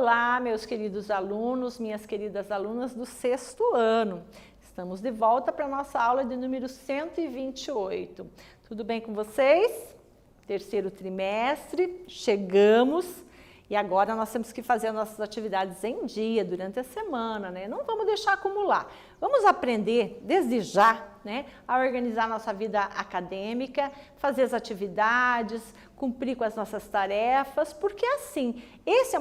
Olá, meus queridos alunos, minhas queridas alunas do 6º ano. Estamos de volta para a nossa aula de número 128. Tudo bem com vocês? Terceiro trimestre, chegamos e agora nós temos que fazer nossas atividades em dia, durante a semana, né? Não vamos deixar acumular. Vamos aprender desde já, né, a organizar nossa vida acadêmica, fazer as atividades, cumprir com as nossas tarefas, porque assim, essa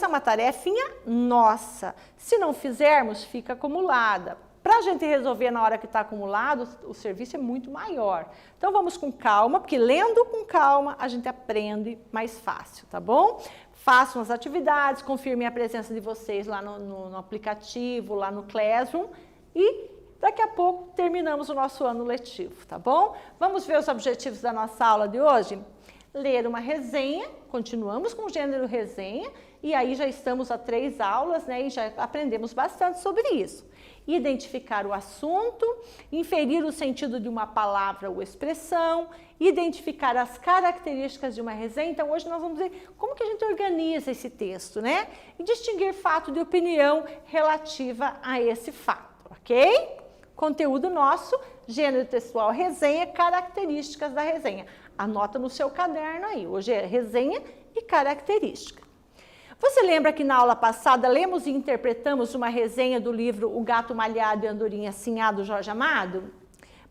é uma tarefinha nossa. Se não fizermos, fica acumulada. Para a gente resolver na hora que está acumulado, o serviço é muito maior. Então vamos com calma, porque lendo com calma a gente aprende mais fácil, tá bom? Façam as atividades, confirmem a presença de vocês lá no aplicativo, lá no Classroom e daqui a pouco terminamos o nosso ano letivo, tá bom? Vamos ver os objetivos da nossa aula de hoje? Ler uma resenha, continuamos com o gênero resenha, e aí já estamos há 3 aulas, né, e já aprendemos bastante sobre isso. Identificar o assunto, inferir o sentido de uma palavra ou expressão, identificar as características de uma resenha. Então, hoje nós vamos ver como que a gente organiza esse texto, né? E distinguir fato de opinião relativa a esse fato, ok? Conteúdo nosso, gênero textual, resenha, características da resenha. Anota no seu caderno aí, hoje é resenha e característica. Você lembra que na aula passada lemos e interpretamos uma resenha do livro O Gato Malhado e a Andorinha Sinhá, do Jorge Amado?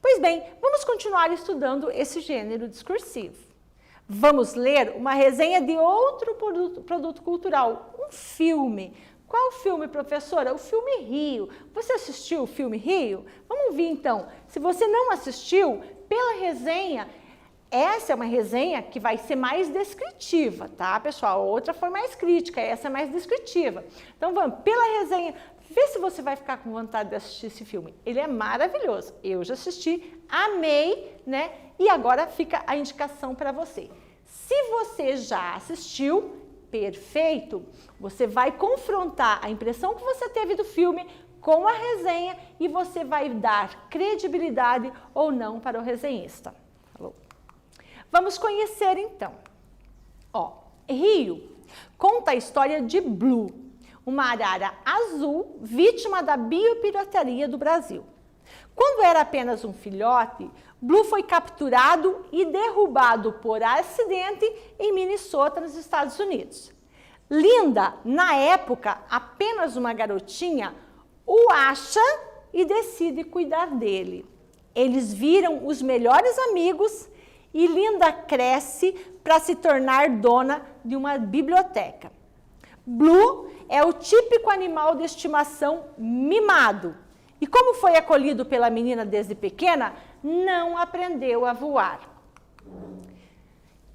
Pois bem, vamos continuar estudando esse gênero discursivo. Vamos ler uma resenha de outro produto cultural, um filme. Qual filme, professora? O filme Rio. Você assistiu o filme Rio? Vamos ver então. Se você não assistiu, pela resenha, essa é uma resenha que vai ser mais descritiva, tá, pessoal? A outra foi mais crítica, essa é mais descritiva. Então vamos, pela resenha, vê se você vai ficar com vontade de assistir esse filme. Ele é maravilhoso. Eu já assisti, amei, né? E agora fica a indicação para você. Se você já assistiu, perfeito, você vai confrontar a impressão que você teve do filme com a resenha e você vai dar credibilidade ou não para o resenhista. Falou? Vamos conhecer então. Ó, Rio conta a história de Blue, uma arara azul vítima da biopirataria do Brasil. Quando era apenas um filhote, Blue foi capturado e derrubado por acidente em Minnesota, nos Estados Unidos. Linda, na época apenas uma garotinha, o acha e decide cuidar dele. Eles viram os melhores amigos e Linda cresce para se tornar dona de uma biblioteca. Blue é o típico animal de estimação mimado. E como foi acolhido pela menina desde pequena, não aprendeu a voar.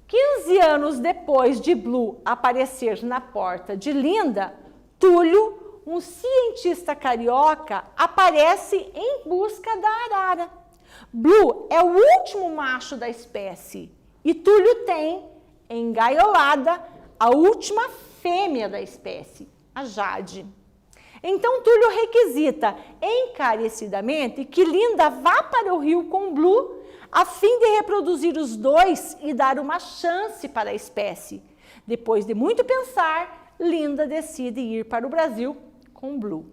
15 anos depois de Blue aparecer na porta de Linda, Túlio, um cientista carioca, aparece em busca da arara. Blue é o último macho da espécie e Túlio tem, engaiolada, a última fêmea da espécie, a Jade. Então Túlio requisita encarecidamente que Linda vá para o rio com Blue a fim de reproduzir os dois e dar uma chance para a espécie. Depois de muito pensar, Linda decide ir para o Brasil com Blue.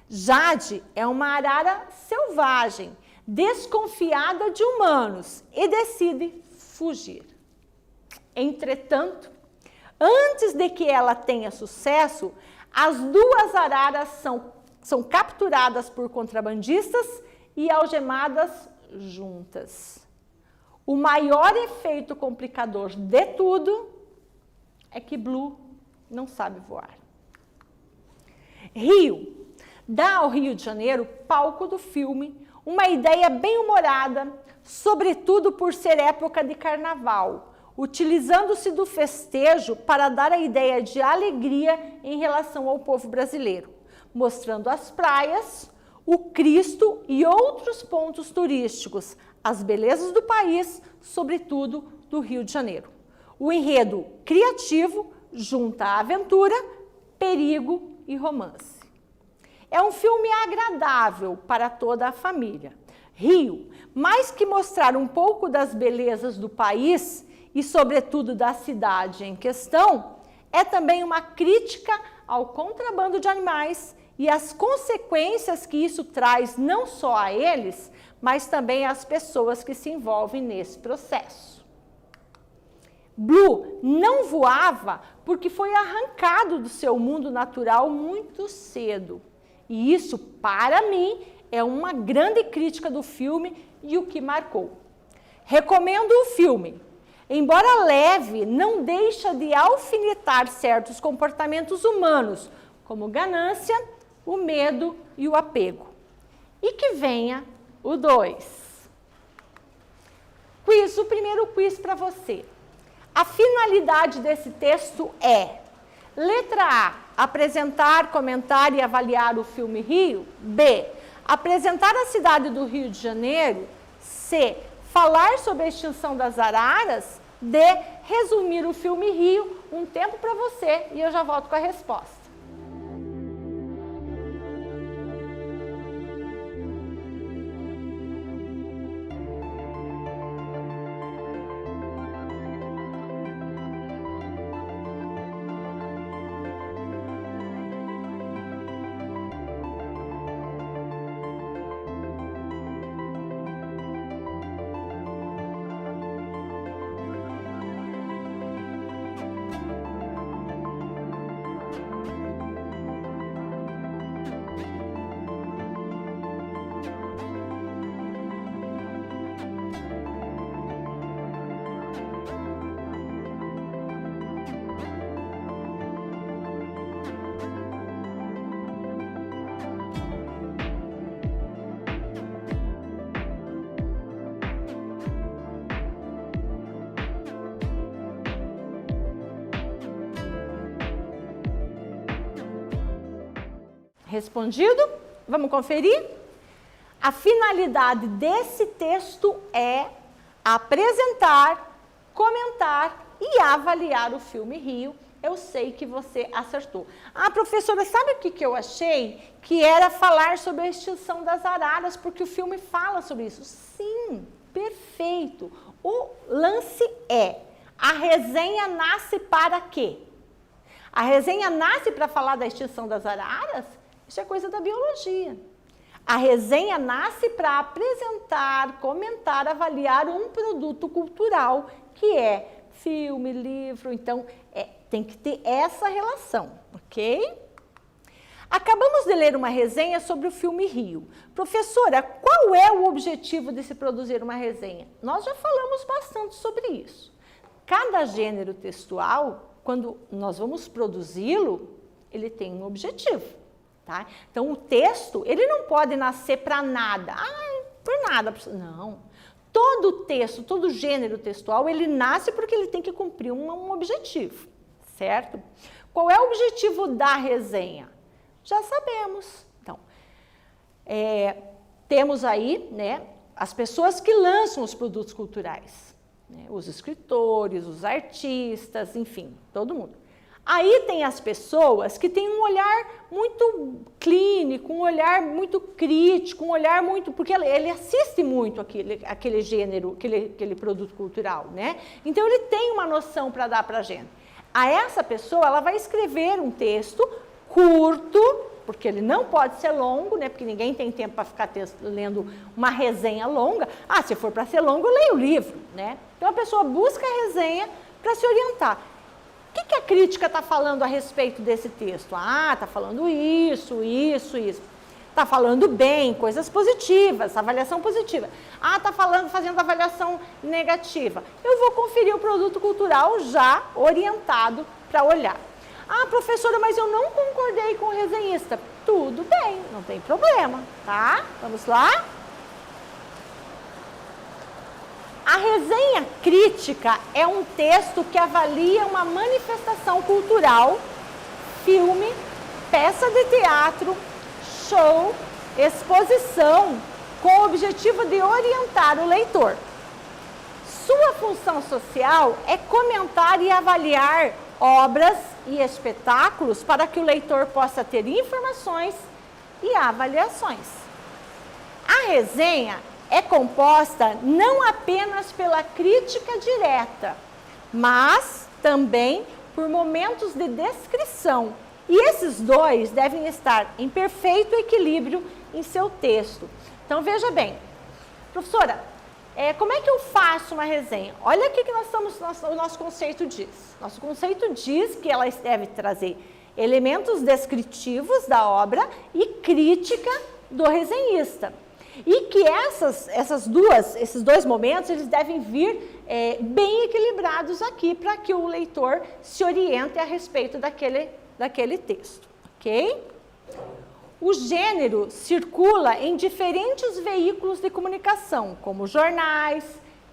Jade é uma arara selvagem, desconfiada de humanos e decide fugir. Entretanto, antes de que ela tenha sucesso, as 2 araras são capturadas por contrabandistas e algemadas juntas. O maior efeito complicador de tudo é que Blue não sabe voar. Rio dá ao Rio de Janeiro, palco do filme, uma ideia bem-humorada, sobretudo por ser época de carnaval, utilizando-se do festejo para dar a ideia de alegria em relação ao povo brasileiro, mostrando as praias, o Cristo e outros pontos turísticos, as belezas do país, sobretudo do Rio de Janeiro. O enredo criativo junta aventura, perigo e romance. É um filme agradável para toda a família. Rio, mais que mostrar um pouco das belezas do país e, sobretudo, da cidade em questão, é também uma crítica ao contrabando de animais e as consequências que isso traz não só a eles, mas também às pessoas que se envolvem nesse processo. Blue não voava porque foi arrancado do seu mundo natural muito cedo. E isso, para mim, é uma grande crítica do filme e o que marcou. Recomendo o filme. Embora leve, não deixa de alfinetar certos comportamentos humanos, como ganância, o medo e o apego. E que venha o 2. Quiz, o primeiro quiz para você. A finalidade desse texto é: letra A, apresentar, comentar e avaliar o filme Rio. B, apresentar a cidade do Rio de Janeiro. C, falar sobre a extinção das araras. D, resumir o filme Rio. Um tempo para você e eu já volto com a resposta. Respondido? Vamos conferir? A finalidade desse texto é apresentar, comentar e avaliar o filme Rio. Eu sei que você acertou. Ah, professora, sabe o que eu achei? Que era falar sobre a extinção das araras, porque o filme fala sobre isso. Sim, perfeito. O lance é, a resenha nasce para quê? A resenha nasce para falar da extinção das araras? Isso é coisa da biologia. A resenha nasce para apresentar, comentar, avaliar um produto cultural, que é filme, livro, então tem que ter essa relação, ok? Acabamos de ler uma resenha sobre o filme Rio. Professora, qual é o objetivo de se produzir uma resenha? Nós já falamos bastante sobre isso. Cada gênero textual, quando nós vamos produzi-lo, ele tem um objetivo. Tá? Então, o texto, ele não pode nascer para nada. Por nada. Não. Todo texto, todo gênero textual, ele nasce porque ele tem que cumprir um objetivo, certo? Qual é o objetivo da resenha? Já sabemos. Então, temos aí, né, as pessoas que lançam os produtos culturais, né, os escritores, os artistas, enfim, todo mundo. Aí tem as pessoas que têm um olhar muito clínico, um olhar muito crítico, um olhar muito... Porque ele assiste muito aquele gênero, aquele produto cultural, né? Então, ele tem uma noção para dar para a gente. A essa pessoa, ela vai escrever um texto curto, porque ele não pode ser longo, né? Porque ninguém tem tempo para ficar lendo uma resenha longa. Se for para ser longo, eu leio o livro, né? Então, a pessoa busca a resenha para se orientar. O que a crítica está falando a respeito desse texto? Está falando isso. Está falando bem, coisas positivas, avaliação positiva. Está fazendo avaliação negativa. Eu vou conferir o produto cultural já orientado para olhar. Professora, mas eu não concordei com o resenhista. Tudo bem, não tem problema, tá? Vamos lá? A resenha crítica é um texto que avalia uma manifestação cultural, filme, peça de teatro, show, exposição, com o objetivo de orientar o leitor. Sua função social é comentar e avaliar obras e espetáculos para que o leitor possa ter informações e avaliações. A resenha é composta não apenas pela crítica direta, mas também por momentos de descrição. E esses dois devem estar em perfeito equilíbrio em seu texto. Então, veja bem, professora, como é que eu faço uma resenha? Olha aqui que o nosso conceito diz. Nosso conceito diz que ela deve trazer elementos descritivos da obra e crítica do resenhista. E que esses dois momentos, eles devem vir bem equilibrados aqui, para que o leitor se oriente a respeito daquele texto, ok? O gênero circula em diferentes veículos de comunicação, como jornais,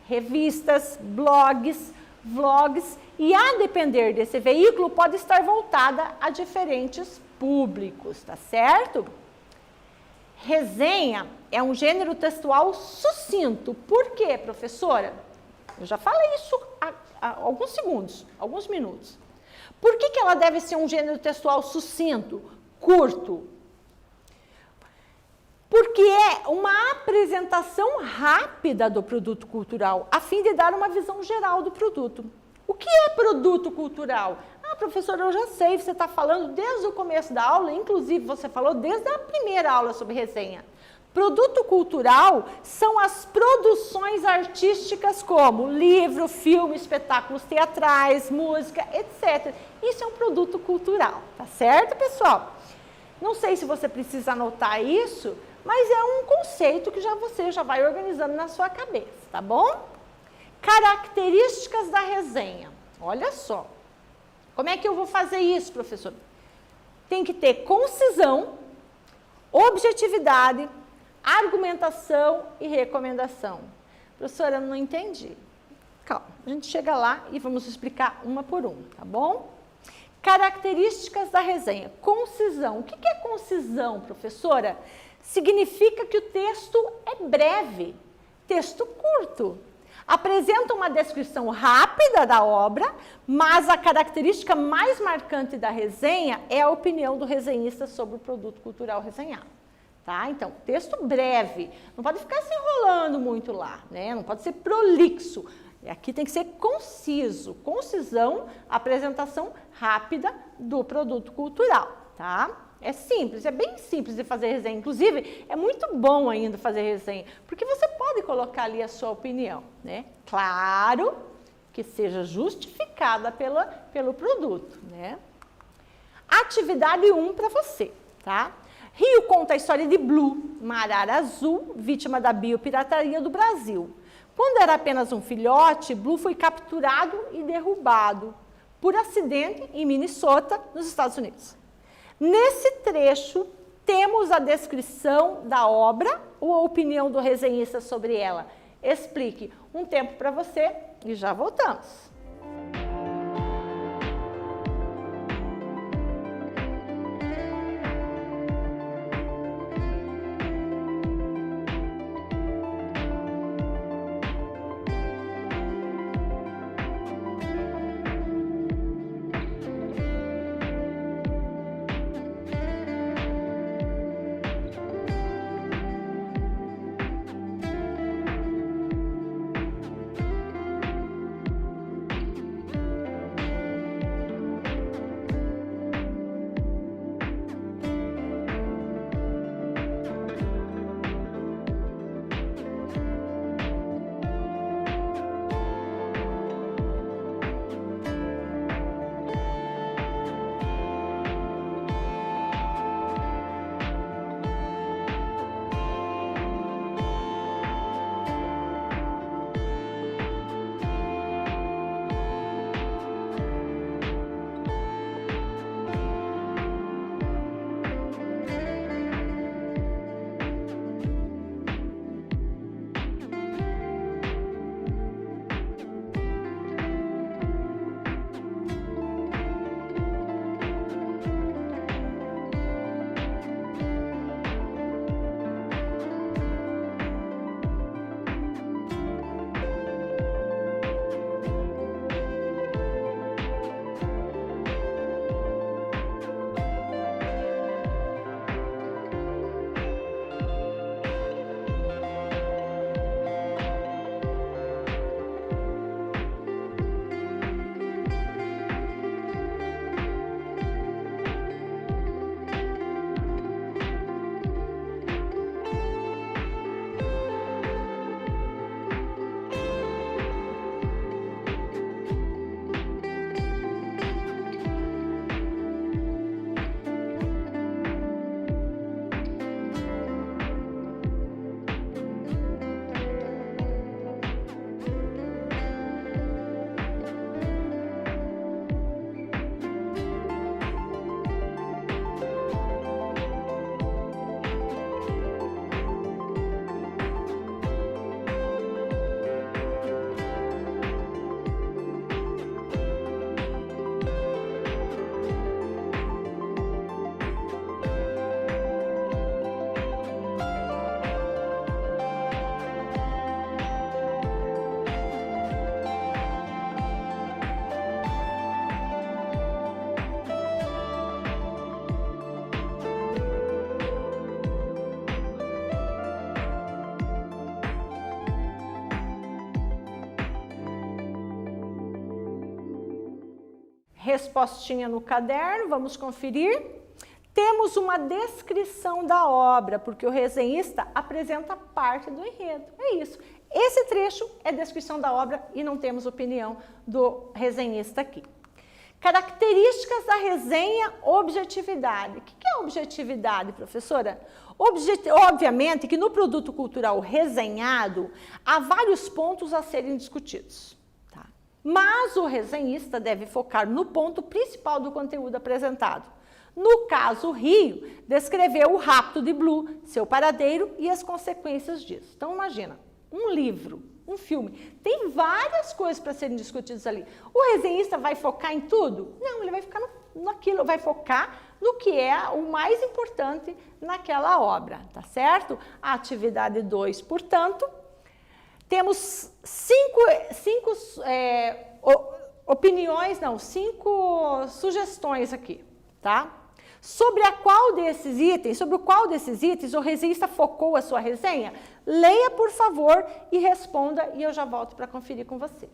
revistas, blogs, vlogs, e a depender desse veículo pode estar voltada a diferentes públicos, tá certo? Resenha é um gênero textual sucinto. Por quê, professora? Eu já falei isso há alguns minutos. Por que ela deve ser um gênero textual sucinto, curto? Porque é uma apresentação rápida do produto cultural, a fim de dar uma visão geral do produto. O que é produto cultural? Ah, professora, eu já sei, você está falando desde o começo da aula, inclusive você falou desde a primeira aula sobre resenha. Produto cultural são as produções artísticas como livro, filme, espetáculos teatrais, música, etc. Isso é um produto cultural, tá certo, pessoal? Não sei se você precisa anotar isso, mas é um conceito que você já vai organizando na sua cabeça, tá bom? Características da resenha. Olha só. Como é que eu vou fazer isso, professor? Tem que ter concisão, objetividade, argumentação e recomendação. Professora, eu não entendi. Calma, a gente chega lá e vamos explicar uma por uma, tá bom? Características da resenha. Concisão. O que é concisão, professora? Significa que o texto é breve, texto curto. Apresenta uma descrição rápida da obra, mas a característica mais marcante da resenha é a opinião do resenhista sobre o produto cultural resenhado. Tá? Então, texto breve, não pode ficar se enrolando muito lá, né? Não pode ser prolixo. Aqui tem que ser conciso, concisão, apresentação rápida do produto cultural, tá? É simples, é bem simples de fazer resenha. Inclusive, é muito bom ainda fazer resenha, porque você pode colocar ali a sua opinião, né? Claro que seja justificada pelo produto, né? Atividade 1 para você, tá? Rio conta a história de Blue, uma arara azul, vítima da biopirataria do Brasil. Quando era apenas um filhote, Blue foi capturado e derrubado por acidente em Minnesota, nos Estados Unidos. Nesse trecho, temos a descrição da obra ou a opinião do resenhista sobre ela. Explique. Um tempo para você e já voltamos. respostinha no caderno, vamos conferir. Temos uma descrição da obra, porque o resenhista apresenta parte do enredo. É isso. Esse trecho é descrição da obra e não temos opinião do resenhista aqui. Características da resenha, objetividade. O que é objetividade, professora? Obviamente que no produto cultural resenhado, há vários pontos a serem discutidos. Tá? Mas o resenhista deve focar no ponto principal do conteúdo apresentado. No caso, o Rio descreveu o rapto de Blue, seu paradeiro e as consequências disso. Então, imagina, um livro, um filme, tem várias coisas para serem discutidas ali. O resenhista vai focar em tudo? Não, ele vai ficar naquilo, vai focar no que é o mais importante naquela obra, tá certo? A atividade 2, portanto, temos cinco sugestões aqui, tá? Sobre qual desses itens o resenhista focou a sua resenha? Leia, por favor, e responda, e eu já volto para conferir com você.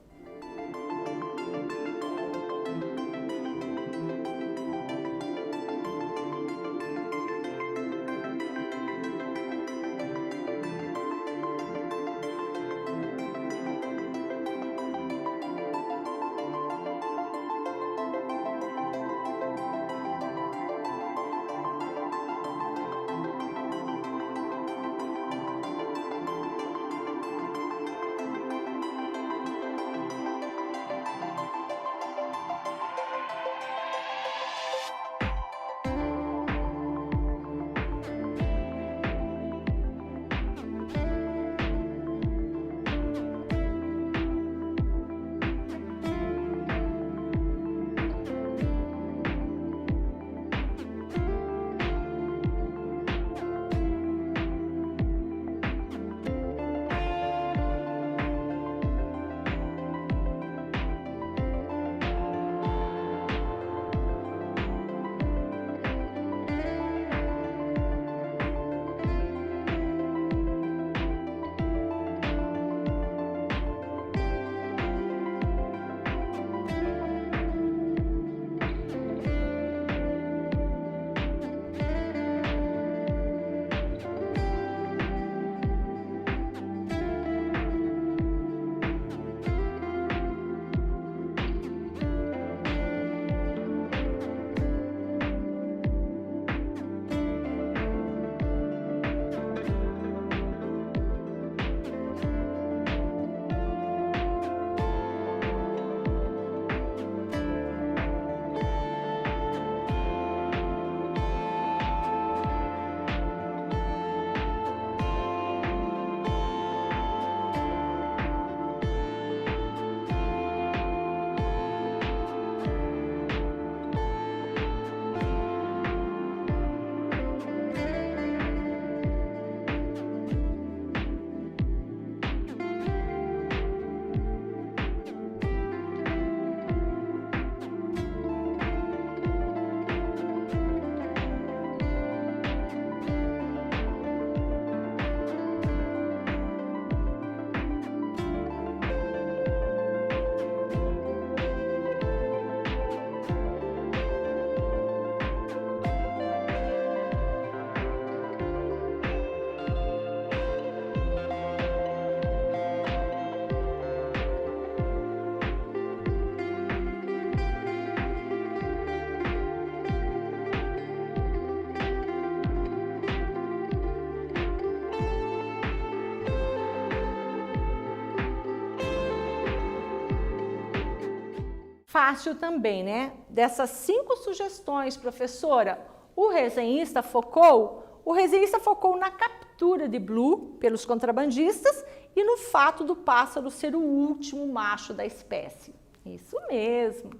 Fácil também, né? Dessas 5 sugestões, professora, o resenhista focou na captura de Blue pelos contrabandistas e no fato do pássaro ser o último macho da espécie. Isso mesmo.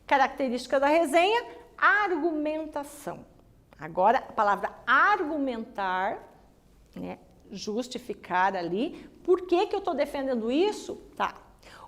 Característica da resenha, argumentação. Agora, a palavra argumentar, né? Justificar ali. Por que eu estou defendendo isso? Tá.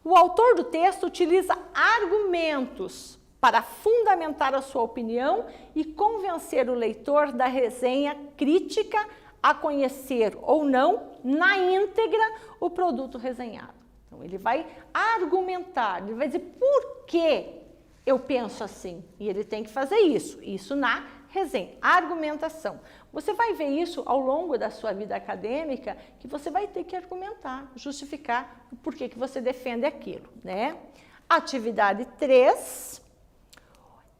O autor do texto utiliza argumentos para fundamentar a sua opinião e convencer o leitor da resenha crítica a conhecer ou não, na íntegra, o produto resenhado. Então, ele vai argumentar, ele vai dizer por que Eu penso assim, e ele tem que fazer isso na resenha, argumentação. Você vai ver isso ao longo da sua vida acadêmica, que você vai ter que argumentar, justificar o porquê que você defende aquilo, né? Atividade 3.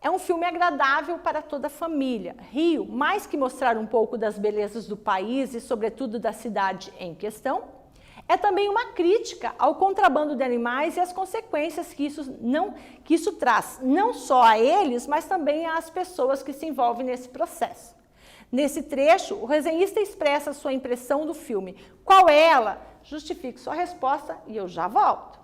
É um filme agradável para toda a família. Rio, mais que mostrar um pouco das belezas do país e, sobretudo, da cidade em questão, é também uma crítica ao contrabando de animais e as consequências que isso traz, não só a eles, mas também às pessoas que se envolvem nesse processo. Nesse trecho, o resenhista expressa sua impressão do filme. Qual é ela? Justifique sua resposta e eu já volto.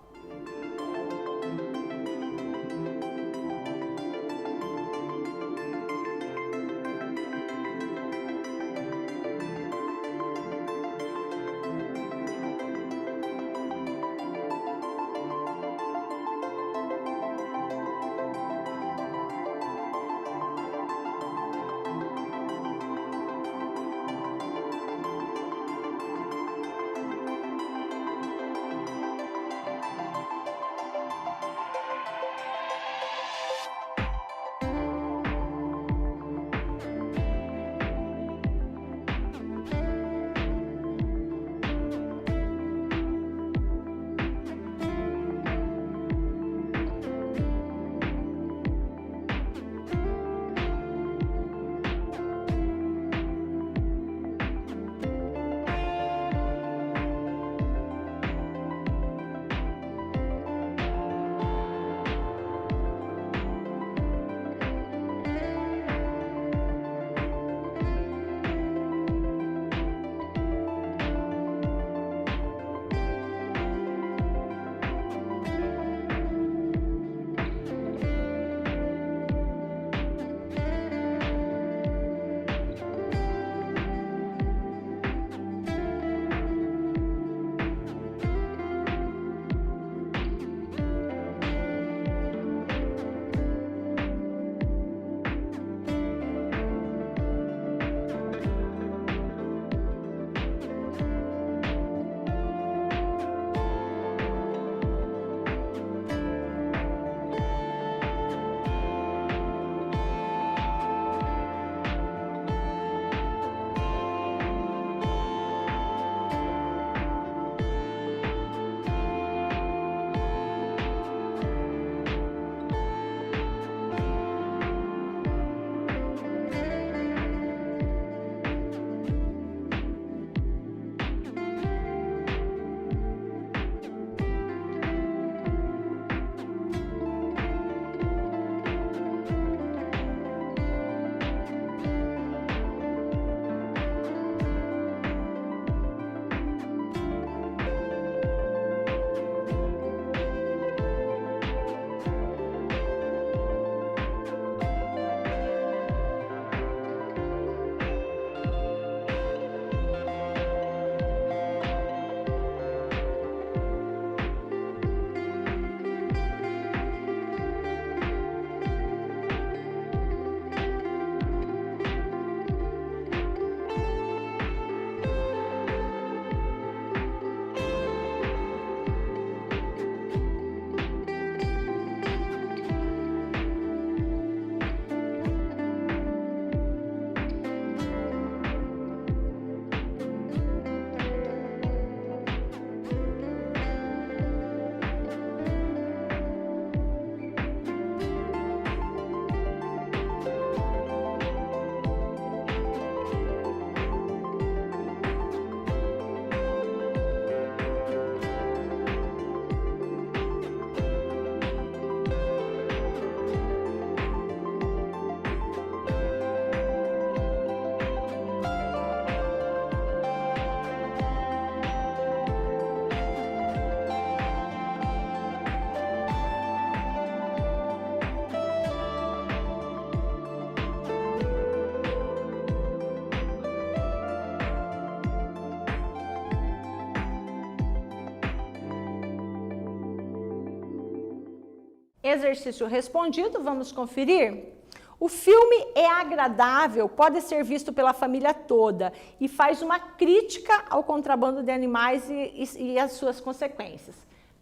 Exercício respondido, vamos conferir? O filme é agradável, pode ser visto pela família toda e faz uma crítica ao contrabando de animais e as suas consequências.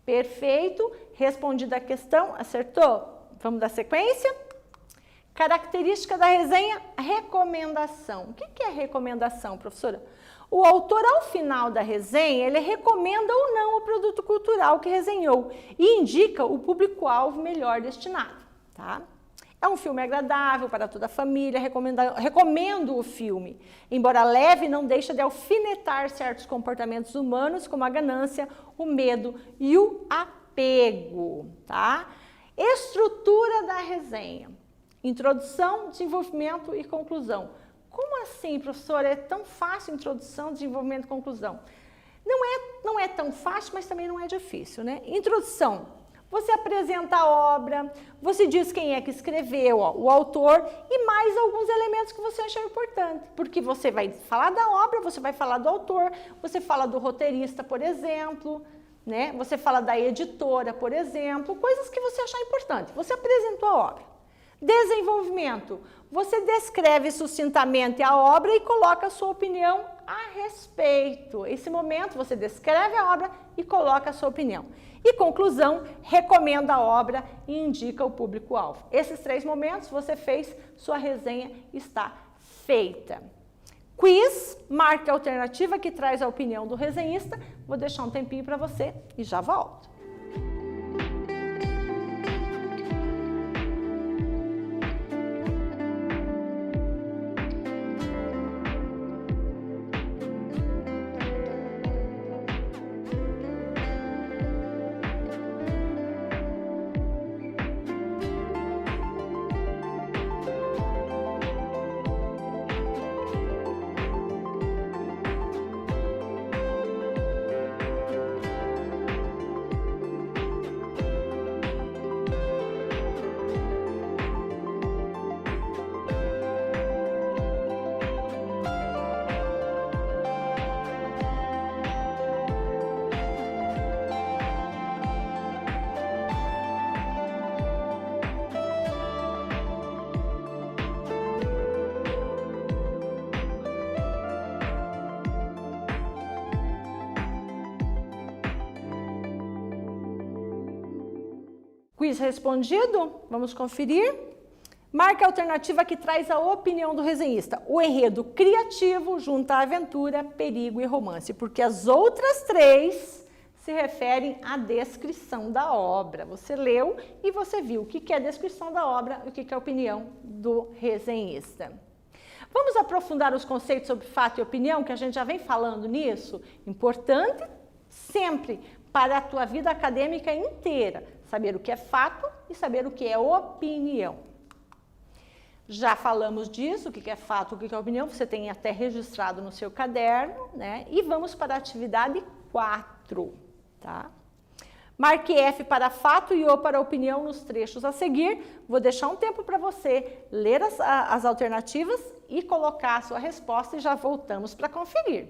Perfeito, respondida a questão, acertou? vamos dar sequência? Característica da resenha, recomendação. O que é recomendação, professora? O autor, ao final da resenha, ele recomenda ou não o produto cultural que resenhou e indica o público-alvo melhor destinado, tá? É um filme agradável para toda a família, recomendo o filme. Embora leve, não deixa de alfinetar certos comportamentos humanos, como a ganância, o medo e o apego, tá? Estrutura da resenha. Introdução, desenvolvimento e conclusão. Como assim, professora? É tão fácil introdução, desenvolvimento e conclusão? Não é tão fácil, mas também não é difícil, né? Introdução. Você apresenta a obra, você diz quem é que escreveu, o autor e mais alguns elementos que você achar importante. Porque você vai falar da obra, você vai falar do autor, você fala do roteirista, por exemplo, né? Você fala da editora, por exemplo, coisas que você achar importante. Você apresentou a obra. Desenvolvimento. Você descreve sucintamente a obra e coloca a sua opinião a respeito. Esse momento você descreve a obra e coloca a sua opinião. E conclusão, recomenda a obra e indica o público-alvo. Esses 3 momentos você fez, sua resenha está feita. Quiz, marque a alternativa que traz a opinião do resenhista. Vou deixar um tempinho para você e já volto. Quiz respondido, vamos conferir. Marque a alternativa que traz a opinião do resenhista. O enredo criativo junta a aventura, perigo e romance, porque as outras 3 se referem à descrição da obra. Você leu e você viu o que é a descrição da obra e o que é a opinião do resenhista. Vamos aprofundar os conceitos sobre fato e opinião, que a gente já vem falando nisso? Importante sempre para a tua vida acadêmica inteira. Saber o que é fato e saber o que é opinião. Já falamos disso, o que é fato, o que é opinião, você tem até registrado no seu caderno, né? E vamos para a atividade 4, tá? Marque F para fato e O para opinião nos trechos a seguir. Vou deixar um tempo para você ler as alternativas e colocar a sua resposta e já voltamos para conferir.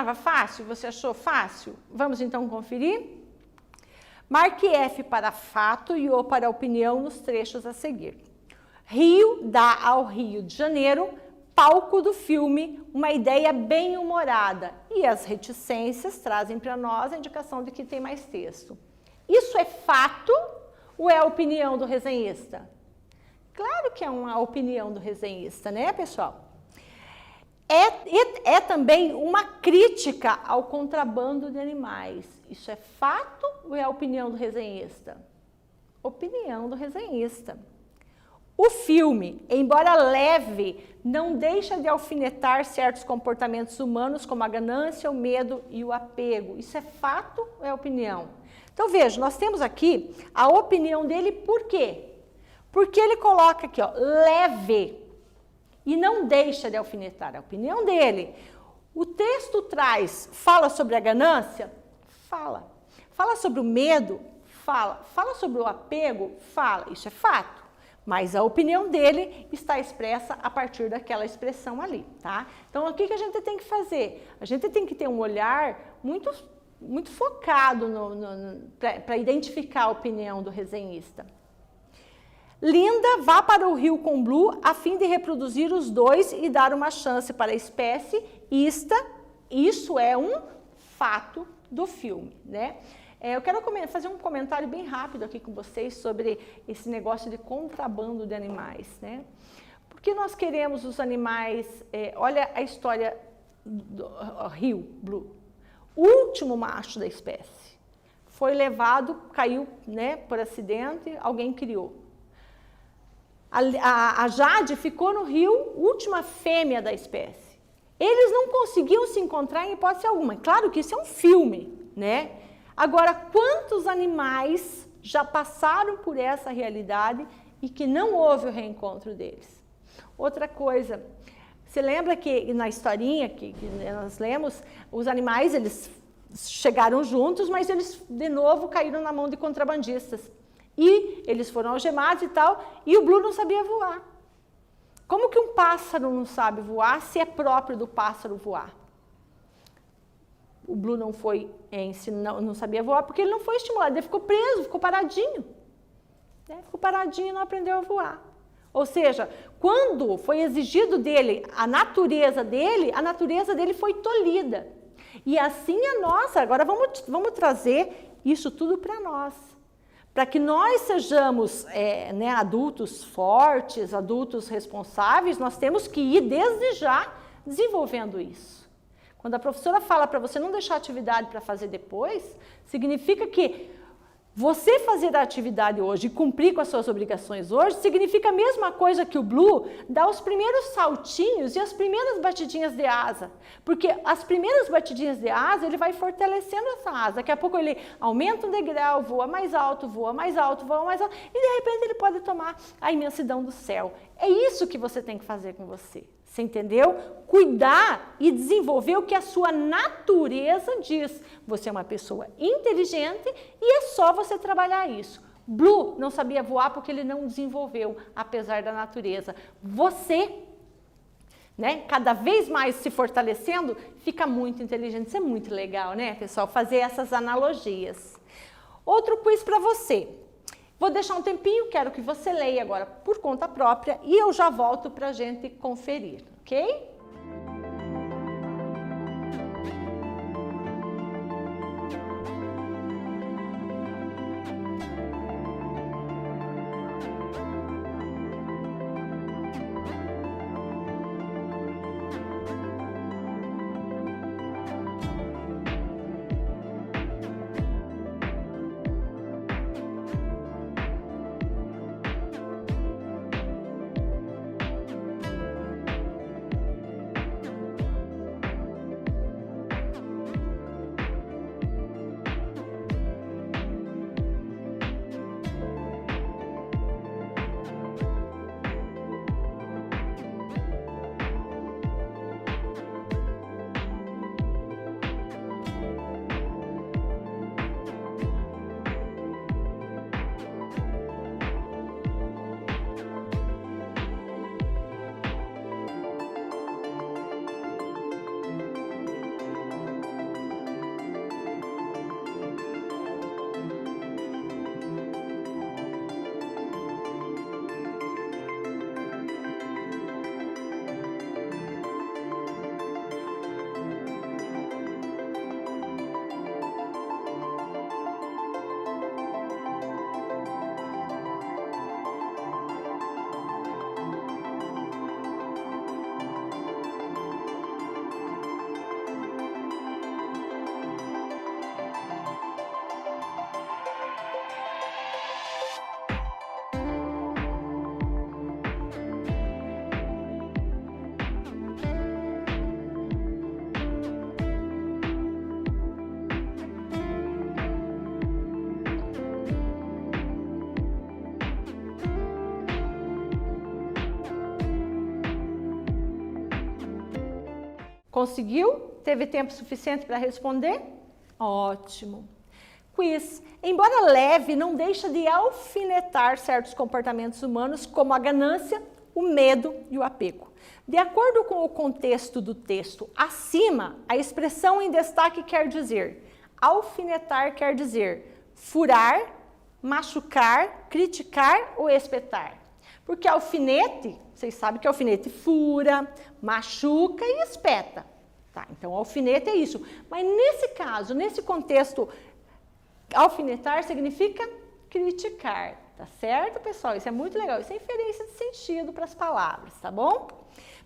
Estava fácil? Você achou fácil? Vamos então conferir? Marque F para fato e O para opinião nos trechos a seguir. Rio dá ao Rio de Janeiro, palco do filme, uma ideia bem-humorada. E as reticências trazem para nós a indicação de que tem mais texto. Isso é fato ou é a opinião do resenhista? Claro que é uma opinião do resenhista, né, pessoal? É também uma crítica ao contrabando de animais. Isso é fato ou é a opinião do resenhista? Opinião do resenhista. O filme, embora leve, não deixa de alfinetar certos comportamentos humanos, como a ganância, o medo e o apego. Isso é fato ou é opinião? Então, veja, nós temos aqui a opinião dele, por quê? Porque ele coloca aqui, ó, leve, e não deixa de alfinetar, a opinião dele. O texto fala sobre a ganância? Fala. Fala sobre o medo? Fala. Fala sobre o apego? Fala. Isso é fato. Mas a opinião dele está expressa a partir daquela expressão ali, tá? Então, o que a gente tem que fazer? A gente tem que ter um olhar muito focado para identificar a opinião do resenhista. Linda vá para o Rio com Blue a fim de reproduzir os dois e dar uma chance para a espécie. Isso é um fato do filme, né? Eu quero fazer um comentário bem rápido aqui com vocês sobre esse negócio de contrabando de animais, né? Porque nós queremos os animais... olha a história do Rio Blue. O último macho da espécie foi levado, caiu, né, por acidente, alguém criou. A Jade ficou no rio, última fêmea da espécie. Eles não conseguiam se encontrar em hipótese alguma. Claro que isso é um filme, né? Agora, quantos animais já passaram por essa realidade e que não houve o reencontro deles? Outra coisa, você lembra que na historinha que nós lemos, os animais, eles chegaram juntos, mas eles de novo caíram na mão de contrabandistas. E eles foram algemados e tal, e o Blue não sabia voar. Como que um pássaro não sabe voar se é próprio do pássaro voar? O Blue não sabia voar porque ele não foi estimulado, ele ficou preso, ficou paradinho. Ficou paradinho e não aprendeu a voar. Ou seja, quando foi exigido dele a natureza dele foi tolhida. E assim a nossa, agora vamos trazer isso tudo para nós. Para que nós sejamos adultos fortes, adultos responsáveis, nós temos que ir desde já desenvolvendo isso. Quando a professora fala para você não deixar a atividade para fazer depois, significa que você fazer a atividade hoje e cumprir com as suas obrigações hoje, significa a mesma coisa que o Blue dar os primeiros saltinhos e as primeiras batidinhas de asa. Porque as primeiras batidinhas de asa, ele vai fortalecendo essa asa. Daqui a pouco ele aumenta um degrau, voa mais alto, voa mais alto, voa mais alto. E de repente ele pode tomar a imensidão do céu. É isso que você tem que fazer com você. Você entendeu? Cuidar e desenvolver o que a sua natureza diz. Você é uma pessoa inteligente e é só você trabalhar isso. Blue não sabia voar porque ele não desenvolveu, apesar da natureza. Você, né, cada vez mais se fortalecendo, fica muito inteligente. Isso é muito legal, né, pessoal? Fazer essas analogias. Outro quiz para você. Vou deixar um tempinho, quero que você leia agora por conta própria e eu já volto para a gente conferir, ok? Conseguiu? Teve tempo suficiente para responder? Ótimo. Quiz. Embora leve, não deixa de alfinetar certos comportamentos humanos, como a ganância, o medo e o apego. De acordo com o contexto do texto acima, a expressão em destaque quer dizer: alfinetar quer dizer furar, machucar, criticar ou espetar. Porque alfinete, vocês sabem que alfinete fura, machuca e espeta. Tá, então alfinete é isso. Mas nesse caso, nesse contexto, alfinetar significa criticar. Tá certo, pessoal? Isso é muito legal. Isso é inferência de sentido para as palavras, tá bom?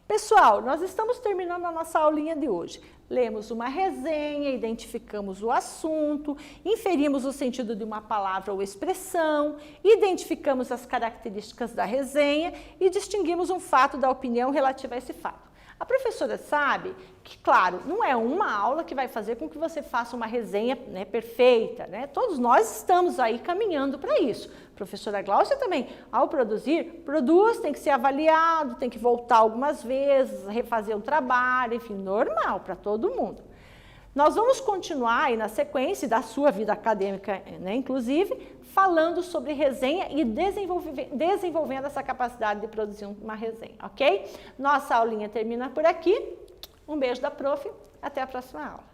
Pessoal, nós estamos terminando a nossa aulinha de hoje. Lemos uma resenha, identificamos o assunto, inferimos o sentido de uma palavra ou expressão, identificamos as características da resenha e distinguimos um fato da opinião relativa a esse fato. A professora sabe que, claro, não é uma aula que vai fazer com que você faça uma resenha, né, perfeita, né? Todos nós estamos aí caminhando para isso. A professora Gláucia também, ao produz, tem que ser avaliado, tem que voltar algumas vezes, refazer um trabalho, enfim, normal para todo mundo. Nós vamos continuar aí na sequência da sua vida acadêmica, né, inclusive, falando sobre resenha e desenvolvendo essa capacidade de produzir uma resenha, ok? Nossa aulinha termina por aqui. Um beijo da prof. Até a próxima aula.